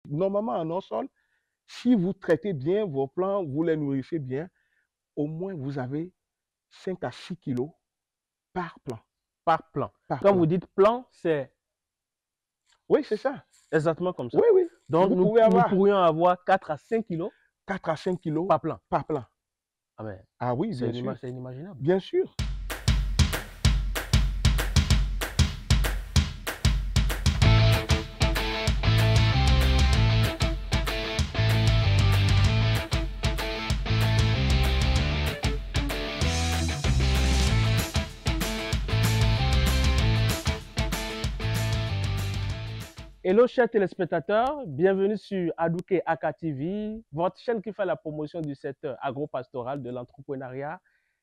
Normalement, en hors-sol, si vous traitez bien vos plants, vous les nourrissez bien, au moins vous avez 5 à 6 kilos par plant. Par plan. Par Quand vous plant. dites plan, c'est Oui, c'est ça. exactement comme Oui, ça. oui. Donc, Vous pouvez nous avoir pourrions avoir 4 à 5 kilos 4 à 5 kilos par plan. par plant. Ah ben, Ah oui, bien sûr. c'est inimaginable. Bien sûr. Hello chers téléspectateurs, bienvenue sur Adouké Aka TV, votre chaîne qui fait la promotion du secteur agro-pastoral, de l'entrepreneuriat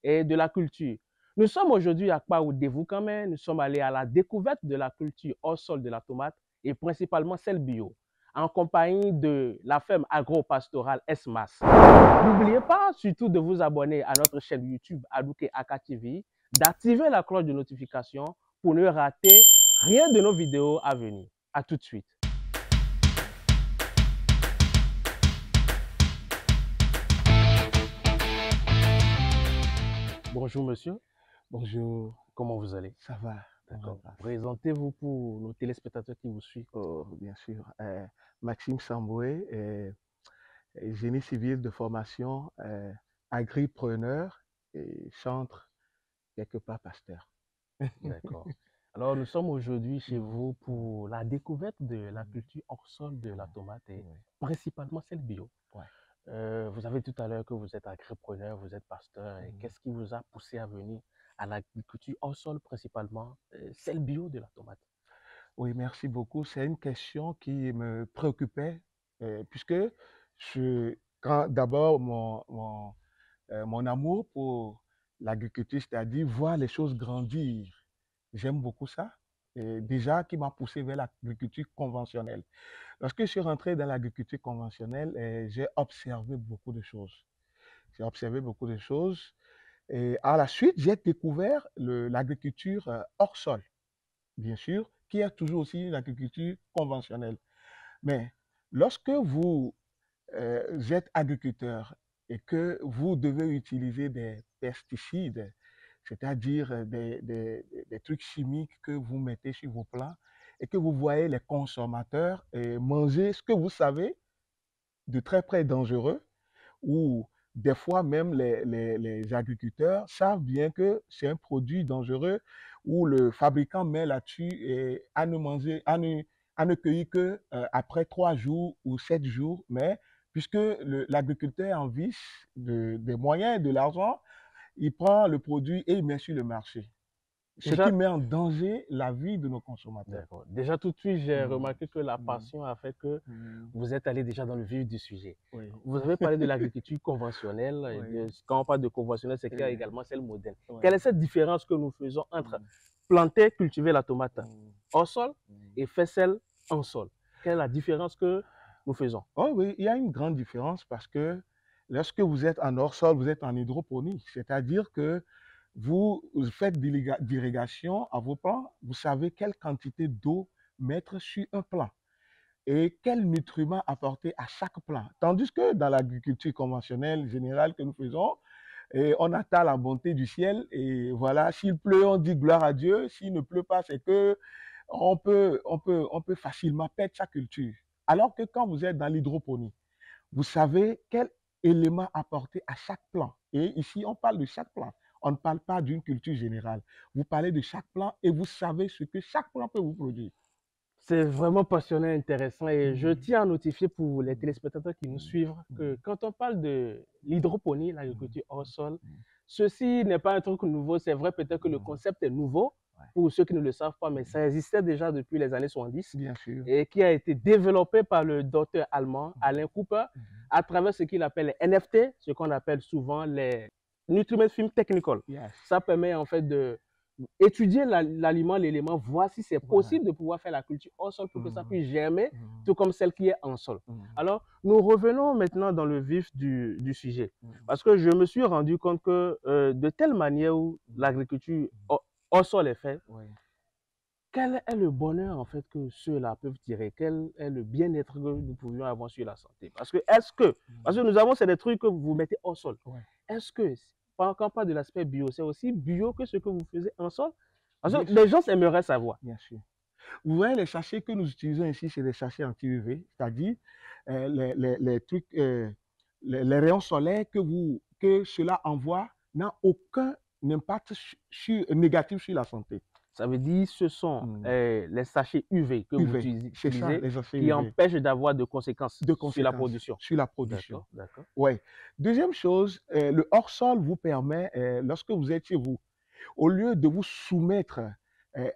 et de la culture. Nous sommes aujourd'hui à Kpaoudévoukamé, nous sommes allés à la découverte de la culture hors sol de la tomate et principalement celle bio, en compagnie de la ferme agro-pastorale Esmas. N'oubliez pas surtout de vous abonner à notre chaîne YouTube Adouké Aka TV, d'activer la cloche de notification pour ne rater rien de nos vidéos à venir. À tout de suite. Bonjour monsieur, Bonjour. comment vous allez? Ça va. D'accord. Présentez-vous pour nos téléspectateurs qui vous suivent. Oh, bien sûr. Maxime Samboué, génie civil de formation, agripreneur et chantre quelque part pasteur. D'accord. Alors nous sommes aujourd'hui chez Mm. vous pour la découverte de la culture hors sol de la tomate et Oui. principalement celle bio. Ouais. Vous avez tout à l'heure que vous êtes agripreneur, vous êtes pasteur. Et qu'est-ce qui vous a poussé à venir à l'agriculture hors sol, principalement celle bio de la tomate? Oui, merci beaucoup. C'est une question qui me préoccupait, puisque d'abord mon amour pour l'agriculture, c'est-à-dire voir les choses grandir. J'aime beaucoup ça. Et déjà, qui m'a poussé vers l'agriculture conventionnelle. Lorsque je suis rentré dans l'agriculture conventionnelle, j'ai observé beaucoup de choses. J'ai observé beaucoup de choses. Et à la suite, j'ai découvert l'agriculture hors sol, bien sûr, qui est toujours aussi l'agriculture conventionnelle. Mais lorsque vous êtes agriculteur et que vous devez utiliser des pesticides, c'est-à-dire des trucs chimiques que vous mettez sur vos plants et que vous voyez les consommateurs manger ce que vous savez de très près dangereux, ou des fois même les agriculteurs savent bien que c'est un produit dangereux, où le fabricant met là-dessus et à ne manger, à ne cueillir que après 3 jours ou 7 jours, mais puisque l'agriculteur en vise des moyens, de l'argent, il prend le produit et il met sur le marché, ce qui Déjà, met en danger la vie de nos consommateurs. d'accord. Déjà tout de suite, j'ai Mm, remarqué que la mm, passion a fait que mm. vous êtes allé déjà dans le vif du sujet. Oui, Vous avez parlé de l'agriculture conventionnelle. oui, Quand on parle de conventionnelle, c'est qu'il y a euh, également celle moderne. oui. Quelle est cette différence que nous faisons entre Mm, planter, cultiver la tomate mm, hors sol mm. et faire celle en sol? Quelle est la différence que nous faisons? Oh oui, il y a une grande différence parce que lorsque vous êtes en hors-sol, vous êtes en hydroponie, c'est-à-dire que vous faites d'irrigation à vos plants, vous savez quelle quantité d'eau mettre sur un plant et quels nutriments apporter à chaque plant. Tandis que dans l'agriculture conventionnelle générale que nous faisons, et on attend la bonté du ciel et voilà, s'il pleut, on dit gloire à Dieu, s'il ne pleut pas, c'est que on peut facilement perdre sa culture. Alors que quand vous êtes dans l'hydroponie, vous savez quel élément apporter à chaque plant. Et ici, on parle de chaque plant. On ne parle pas d'une culture générale. Vous parlez de chaque plant et vous savez ce que chaque plant peut vous produire. C'est vraiment passionnant, intéressant et je Mm, tiens à notifier pour les mm, téléspectateurs qui nous mm, suivent que mm, quand on parle de l'hydroponie, mm, l'agriculture hors sol, mm, ceci n'est pas un truc nouveau. C'est vrai peut-être que le mm. concept est nouveau Ouais. pour ceux qui ne le savent pas, mais Mm. ça existait déjà depuis les années 70 Bien sûr. et qui a été développé par le docteur allemand Alain Cooper Mm, à travers ce qu'il appelle les NFT, ce qu'on appelle souvent les Nutriment Film Technical. yes. Ça permet en fait de étudier l'aliment, l'élément, voir si c'est Voilà. possible de pouvoir faire la culture hors sol pour que ça Mm, puisse germer, mm, tout comme celle qui est en sol. mm, Alors, nous revenons maintenant dans le vif du sujet. mm, Parce que je me suis rendu compte que de telle manière où mm, l'agriculture mm. hors sol est faite, Oui. quel est le bonheur en fait que ceux-là peuvent tirer? Quel est le bien-être que nous pouvions avoir sur la santé? Parce que nous avons, c'est des trucs que vous mettez au sol. Ouais. Est-ce que, pas encore pas de l'aspect bio, c'est aussi bio que ce que vous faisiez en sol? Parce Bien que sûr, les gens aimeraient savoir. bien sûr. Vous voyez, les sachets que nous utilisons ici, c'est des sachets anti-UV, c'est-à-dire les trucs, les rayons solaires que cela envoie n'ont aucun impact négatif sur la santé. Ça veut dire ce sont les sachets UV que vous UV, c'est ça, utilisez les sachets qui UV, empêchent d'avoir de conséquences de sur la conséquences production. sur la production. D'accord, d'accord. Ouais. Deuxième chose, le hors-sol vous permet, lorsque vous êtes chez vous, au lieu de vous soumettre euh,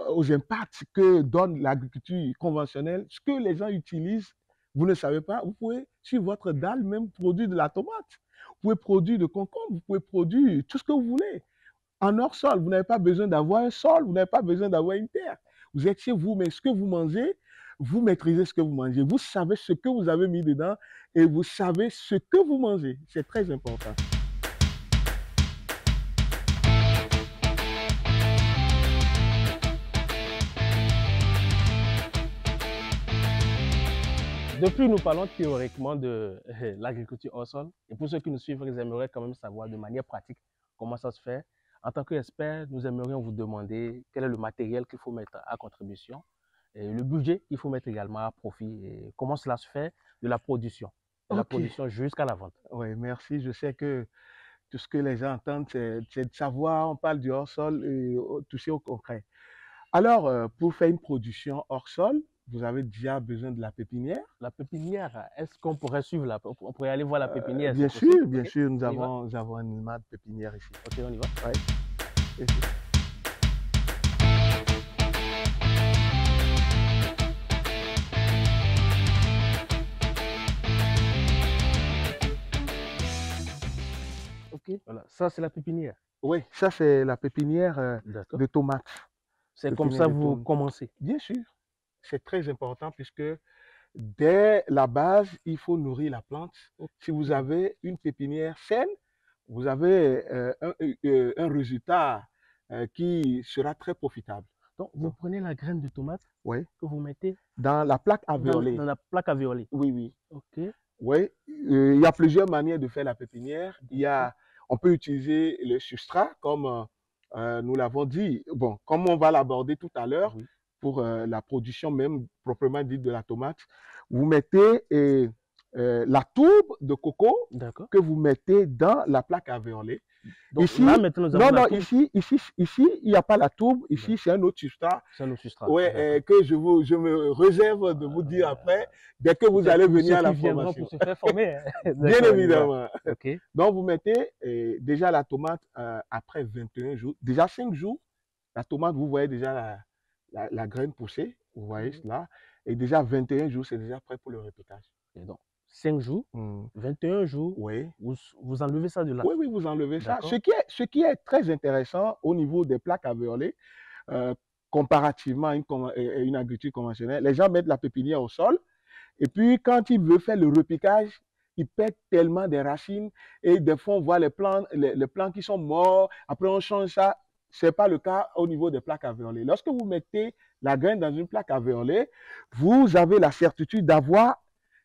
aux impacts que donne l'agriculture conventionnelle, ce que les gens utilisent, vous ne savez pas, vous pouvez, sur votre dalle, même produire de la tomate. Vous pouvez produire de concombre, vous pouvez produire tout ce que vous voulez. En hors-sol, vous n'avez pas besoin d'avoir un sol, vous n'avez pas besoin d'avoir une terre. Vous êtes chez vous, mais ce que vous mangez, vous maîtrisez ce que vous mangez. Vous savez ce que vous avez mis dedans et vous savez ce que vous mangez. C'est très important. Depuis, nous parlons théoriquement de l'agriculture hors sol. Et pour ceux qui nous suivent, ils aimeraient quand même savoir de manière pratique comment ça se fait. En tant qu'expert, nous aimerions vous demander quel est le matériel qu'il faut mettre à contribution et le budget qu'il faut mettre également à profit et comment cela se fait de la production, jusqu'à la vente. Oui, merci. Je sais que tout ce que les gens entendent, c'est de savoir, on parle du hors-sol et toucher au concret. Alors, pour faire une production hors-sol, vous avez déjà besoin de la pépinière. La pépinière, est-ce qu'on pourrait suivre on pourrait aller voir la pépinière? Bien sûr, bien sûr, nous avons un élément de pépinière ici. Ok, on y va. Ouais. Ok, voilà, ça c'est la pépinière. Oui, ça c'est la pépinière de tomates. C'est comme ça que vous commencez. Bien sûr, c'est très important puisque dès la base, il faut nourrir la plante. Si vous avez une pépinière saine, vous avez un résultat qui sera très profitable. Donc, vous prenez la graine de tomate oui. que vous mettez dans la plaque alvéolée. Dans la plaque alvéolée. Oui, oui. Ok. Oui, il y a plusieurs manières de faire la pépinière. On peut utiliser le substrat, comme nous l'avons dit. Bon, comme on va l'aborder tout à l'heure, oui. Pour la production même proprement dite de la tomate, vous mettez la tourbe de coco que vous mettez dans la plaque alvéolée. Donc ici, là, maintenant, nous avons ici, il n'y a pas la tourbe. Ici, c'est un autre substrat. C'est un autre substrat. Ouais, que je me réserve de vous dire après, dès que vous allez venir à la formation. Pour se faire former. Bien évidemment. Okay. Donc, vous mettez déjà la tomate après 21 jours. Déjà 5 jours, la tomate, vous voyez déjà la graine pousser. Vous voyez cela. Et déjà 21 jours, c'est déjà prêt pour le repétage. Et donc, 5 jours, 21 jours, oui. vous enlevez ça de là. Oui, oui, vous enlevez ça. Ce qui est très intéressant au niveau des plaques alvéolées, comparativement à une agriculture conventionnelle, les gens mettent la pépinière au sol et puis quand ils veulent faire le repiquage, ils pètent tellement des racines et des fois on voit les plants qui sont morts, après on change ça. Ce n'est pas le cas au niveau des plaques alvéolées. Lorsque vous mettez la graine dans une plaque alvéolée, vous avez la certitude d'avoir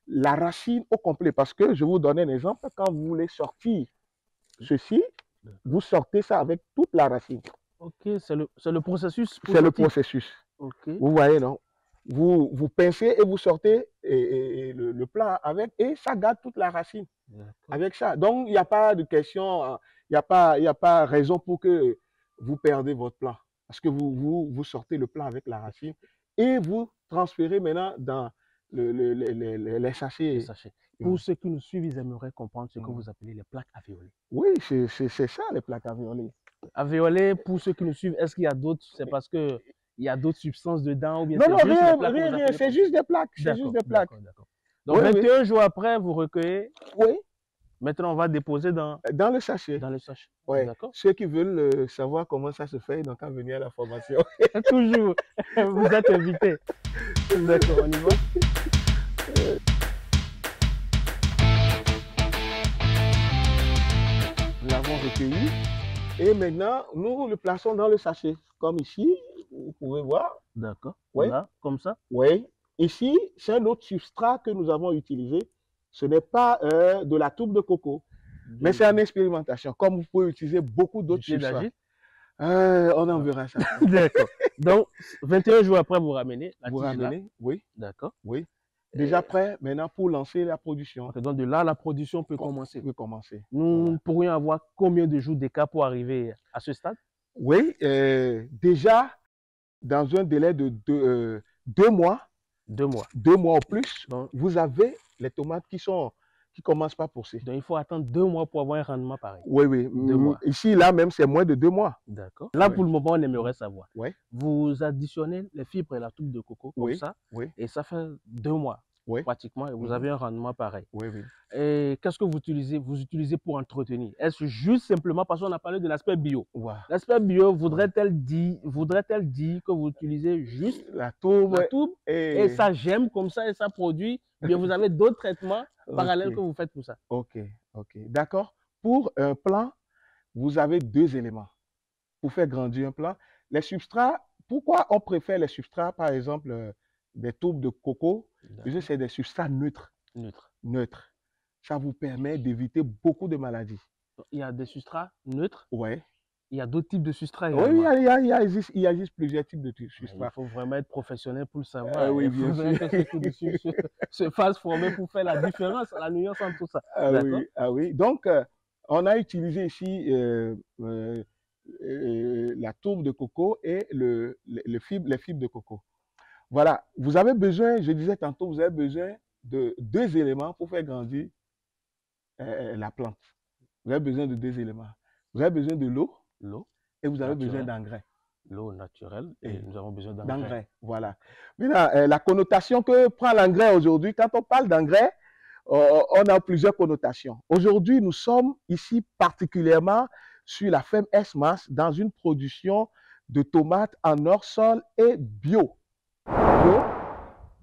la racine au complet. Parce que, je vous donne un exemple, quand vous voulez sortir ceci, vous sortez ça avec toute la racine. Ok, c'est le processus. C'est le processus. Okay. Vous voyez, non? Vous pincez et vous sortez le plant avec, et ça garde toute la racine avec ça. Donc, il n'y a pas de question, il n'y a pas raison pour que vous perdez votre plant. Parce que vous sortez le plant avec la racine et vous transférez maintenant dans les sachets. Les sachets. Pour ceux qui nous suivent, ils aimeraient comprendre ce que vous appelez les plaques alvéolées. Oui, c'est ça les plaques alvéolées. Alvéolées, pour ceux qui nous suivent, est-ce qu'il y a d'autres? C'est parce qu'il y a d'autres substances dedans ou bien non, rien, c'est juste des plaques. C'est juste des plaques. Donc, 21 jours après, vous recueillez. Oui. Maintenant, on va déposer dans le sachet. Dans le sachet. Oui. Ceux qui veulent savoir comment ça se fait, donc à venir à la formation. Toujours. Vous êtes invités. D'accord, on y va. Nous l'avons recueilli et maintenant nous le plaçons dans le sachet. Comme ici, vous pouvez voir. D'accord. Oui, Là, comme ça. oui. Ici, c'est un autre substrat que nous avons utilisé. Ce n'est pas de la tourbe de coco, mais c'est en expérimentation. Comme vous pouvez utiliser beaucoup Du d'autres pied substrats. d'Agile. On en Ah. verra ça. D'accord. Donc, 21 jours après, vous ramenez la Vous tige là. ramenez, oui, D'accord. oui. Déjà prêt maintenant pour lancer la production. Ok, donc de là, la production peut On commencer. peut commencer. Nous Voilà. pourrions avoir combien de jours d'écart pour arriver à ce stade? Oui, déjà dans un délai de 2 mois, 2 mois. 2 mois ou plus, Donc, vous avez les tomates qui commencent pas à pousser. il faut attendre 2 mois pour avoir un rendement pareil. Oui, oui. 2 mois. Ici, là même, c'est moins de 2 mois. D'accord. Là, Oui. pour le moment, on aimerait savoir. Oui, Vous additionnez les fibres et la tourbe de coco comme oui, ça, oui, et ça fait 2 mois oui, pratiquement, et vous avez un rendement pareil. oui, oui. Et qu'est-ce que vous utilisez? Vous utilisez pour entretenir. Est-ce juste simplement parce qu'on a parlé de l'aspect bio? Voilà. L'aspect bio voudrait-elle dire que vous utilisez juste La tourbe la tourbe et ça germe comme ça et ça produit, bien vous avez d'autres traitements parallèles que vous faites pour ça? Ok, ok. D'accord. Pour un plant, vous avez 2 éléments pour faire grandir un plant. Les substrats, pourquoi on préfère les substrats, par exemple, des tourbes de coco? Parce que c'est des substrats neutres. Neutre. Neutres. Ça vous permet d'éviter beaucoup de maladies. Il y a des substrats neutres, Ouais. il y a d'autres types de substrats Oui, également. il existe plusieurs types de Il substrats. faut vraiment être professionnel pour le savoir. Oui, Il bien faut sûr. que ce coup dessus se fasse former pour faire la différence, la nuance entre tout ça. Ah D'accord? oui, ah oui. Donc, on a utilisé ici la tourbe de coco et les fibres de coco. Voilà, vous avez besoin, je disais tantôt, vous avez besoin de 2 éléments pour faire grandir la plante. Vous avez besoin de 2 éléments. Vous avez besoin de l'eau L'eau et vous avez besoin naturelle, d'engrais. l'eau naturelle, et nous avons besoin d'engrais. D'engrais, voilà. Maintenant, la connotation que prend l'engrais aujourd'hui, quand on parle d'engrais, on a plusieurs connotations. Aujourd'hui, nous sommes ici particulièrement sur la ferme S-Mas dans une production de tomates en hors-sol et bio.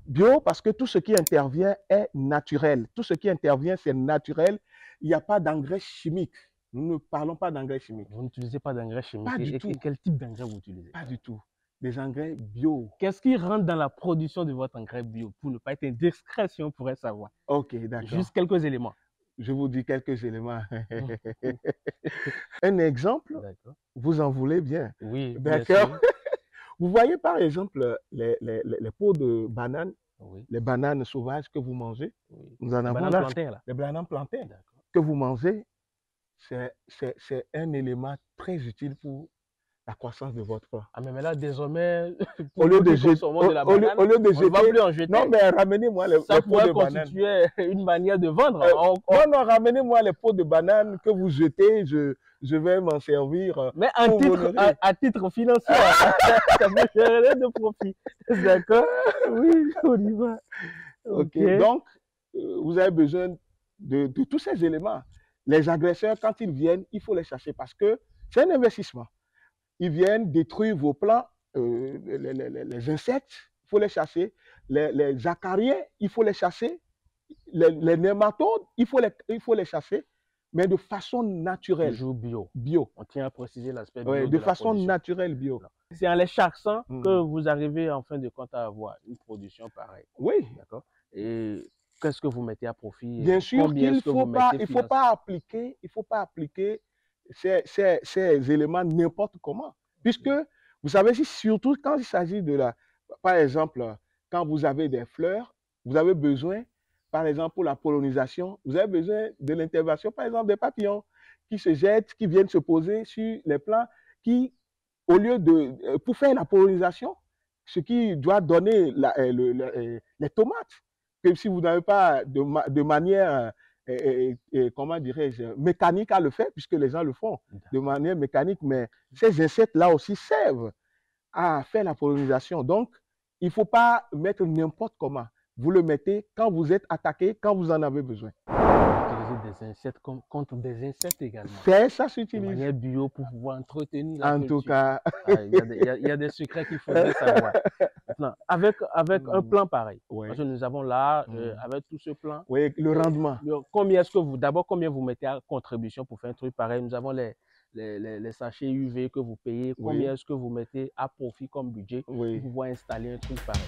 Bio parce que tout ce qui intervient est naturel. Tout ce qui intervient, c'est naturel. Il n'y a pas d'engrais chimiques. Nous ne parlons pas d'engrais chimiques. Vous n'utilisez pas d'engrais chimiques. Pas du Et tout. quel type d'engrais vous utilisez? Pas du tout. Des engrais bio. Qu'est-ce qui rentre dans la production de votre engrais bio? Pour ne pas être indiscret, si on pourrait savoir. Ok, d'accord. Juste quelques éléments. Je vous dis quelques éléments. Un exemple, vous en voulez bien. Oui, d'accord. Vous voyez par exemple les peaux de bananes, oui. Les bananes sauvages que vous mangez. Oui. Nous en avons bananes là. plantains, là. Les bananes plantains que vous mangez, c'est un élément très utile pour la croissance de votre plant. Ah, mais là, désormais, au lieu de jeter, de la banane, au lieu de jeter, on ne va plus en jeter. Non, mais ramenez-moi les peaux de banane. Ça pourrait constituer une manière de vendre. Non, ramenez-moi les peaux de banane que vous jetez, je vais m'en servir. Mais à titre financier, ça me ferait de profit. D'accord? Oui, on y va. Ok, donc, vous avez besoin de tous ces éléments. Les agresseurs, quand ils viennent, il faut les chasser parce que c'est un investissement. Ils viennent détruire vos plants, les insectes, il faut les chasser. Les acariens, il faut les chasser. Les nématodes, il faut les chasser, mais de façon naturelle. Toujours bio. On tient à préciser l'aspect bio. Oui, de façon naturelle, bio. C'est en les chassant que vous arrivez en fin de compte à avoir une production pareille. Oui. D'accord. Et qu'est-ce que vous mettez à profit? Bien sûr qu'il ne faut pas appliquer ces éléments n'importe comment. Puisque, vous savez, surtout quand il s'agit par exemple, quand vous avez des fleurs, vous avez besoin, par exemple, pour la pollinisation, vous avez besoin de l'intervention, par exemple, des papillons qui se jettent, qui viennent se poser sur les plants, au lieu pour faire la pollinisation, ce qui doit donner les tomates. Que si vous n'avez pas de manière, comment dirais-je, mécanique à le faire, puisque les gens le font de manière mécanique, mais ces insectes-là aussi servent à faire la pollinisation. Donc, il ne faut pas mettre n'importe comment. Vous le mettez quand vous êtes attaqué, quand vous en avez besoin. Utiliser des insectes contre des insectes également. Ça s'utilise. De manière bio pour pouvoir entretenir la culture. En tout cas. Il y a des secrets qu'il faudrait savoir. Maintenant, avec un plan pareil, parce que nous avons là, avec tout ce plan. Oui, le rendement. Combien vous mettez à contribution pour faire un truc pareil? Nous avons les sachets UV que vous payez, Oui. combien est-ce que vous mettez à profit comme budget Oui. pour pouvoir installer un truc pareil?